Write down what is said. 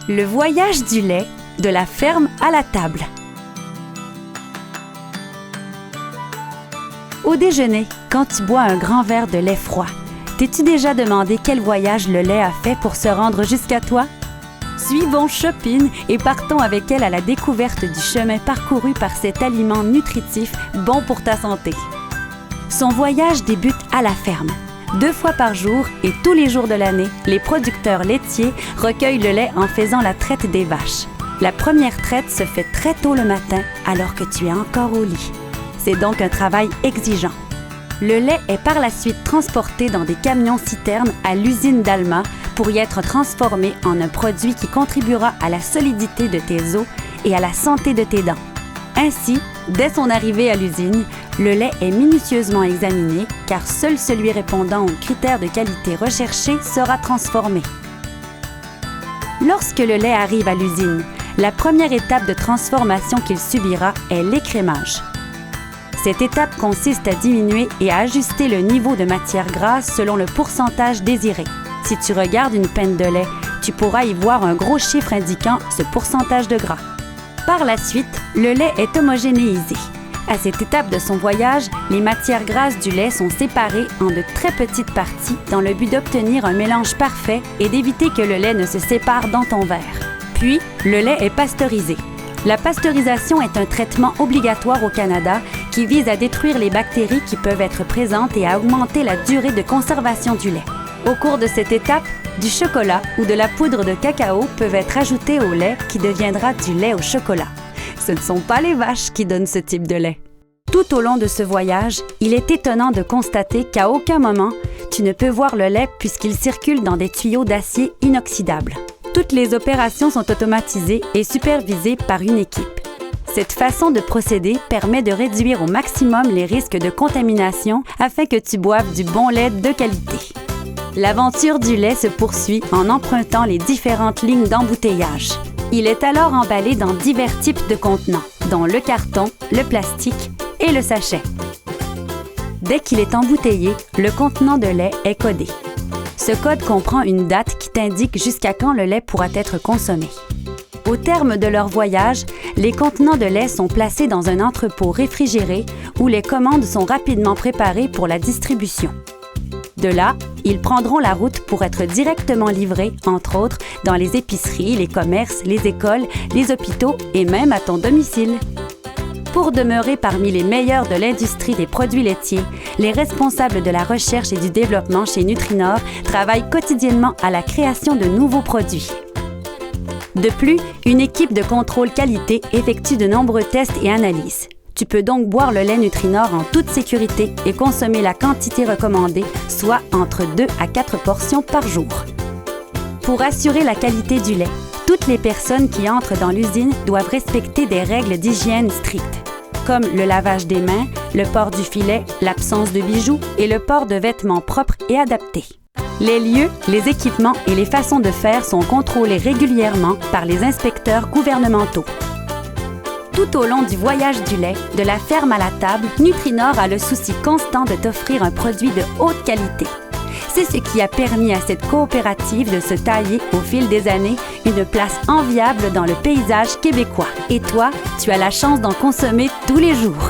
Le voyage du lait, de la ferme à la table. Au déjeuner, quand tu bois un grand verre de lait froid, t'es-tu déjà demandé quel voyage le lait a fait pour se rendre jusqu'à toi? Suivons Chopine et partons avec elle à la découverte du chemin parcouru par cet aliment nutritif bon pour ta santé. Son voyage débute à la ferme. 2 fois par jour et tous les jours de l'année, les producteurs laitiers recueillent le lait en faisant la traite des vaches. La première traite se fait très tôt le matin alors que tu es encore au lit. C'est donc un travail exigeant. Le lait est par la suite transporté dans des camions-citernes à l'usine d'Alma pour y être transformé en un produit qui contribuera à la solidité de tes os et à la santé de tes dents. Ainsi, dès son arrivée à l'usine, le lait est minutieusement examiné car seul celui répondant aux critères de qualité recherchés sera transformé. Lorsque le lait arrive à l'usine, la première étape de transformation qu'il subira est l'écrémage. Cette étape consiste à diminuer et à ajuster le niveau de matière grasse selon le pourcentage désiré. Si tu regardes une pinte de lait, tu pourras y voir un gros chiffre indiquant ce pourcentage de gras. Par la suite, le lait est homogénéisé. À cette étape de son voyage, les matières grasses du lait sont séparées en de très petites parties dans le but d'obtenir un mélange parfait et d'éviter que le lait ne se sépare dans ton verre. Puis, le lait est pasteurisé. La pasteurisation est un traitement obligatoire au Canada qui vise à détruire les bactéries qui peuvent être présentes et à augmenter la durée de conservation du lait. Au cours de cette étape, du chocolat ou de la poudre de cacao peuvent être ajoutés au lait qui deviendra du lait au chocolat. Ce ne sont pas les vaches qui donnent ce type de lait. Tout au long de ce voyage, il est étonnant de constater qu'à aucun moment, tu ne peux voir le lait puisqu'il circule dans des tuyaux d'acier inoxydables. Toutes les opérations sont automatisées et supervisées par une équipe. Cette façon de procéder permet de réduire au maximum les risques de contamination afin que tu boives du bon lait de qualité. L'aventure du lait se poursuit en empruntant les différentes lignes d'embouteillage. Il est alors emballé dans divers types de contenants, dont le carton, le plastique et le sachet. Dès qu'il est embouteillé, le contenant de lait est codé. Ce code comprend une date qui t'indique jusqu'à quand le lait pourra être consommé. Au terme de leur voyage, les contenants de lait sont placés dans un entrepôt réfrigéré où les commandes sont rapidement préparées pour la distribution. De là, ils prendront la route pour être directement livrés, entre autres, dans les épiceries, les commerces, les écoles, les hôpitaux et même à ton domicile. Pour demeurer parmi les meilleurs de l'industrie des produits laitiers, les responsables de la recherche et du développement chez Nutrinor travaillent quotidiennement à la création de nouveaux produits. De plus, une équipe de contrôle qualité effectue de nombreux tests et analyses. Tu peux donc boire le lait Nutrinor en toute sécurité et consommer la quantité recommandée, soit entre 2 à 4 portions par jour. Pour assurer la qualité du lait, toutes les personnes qui entrent dans l'usine doivent respecter des règles d'hygiène strictes, comme le lavage des mains, le port du filet, l'absence de bijoux et le port de vêtements propres et adaptés. Les lieux, les équipements et les façons de faire sont contrôlés régulièrement par les inspecteurs gouvernementaux. Tout au long du voyage du lait, de la ferme à la table, Nutrinor a le souci constant de t'offrir un produit de haute qualité. C'est ce qui a permis à cette coopérative de se tailler, au fil des années, une place enviable dans le paysage québécois. Et toi, tu as la chance d'en consommer tous les jours.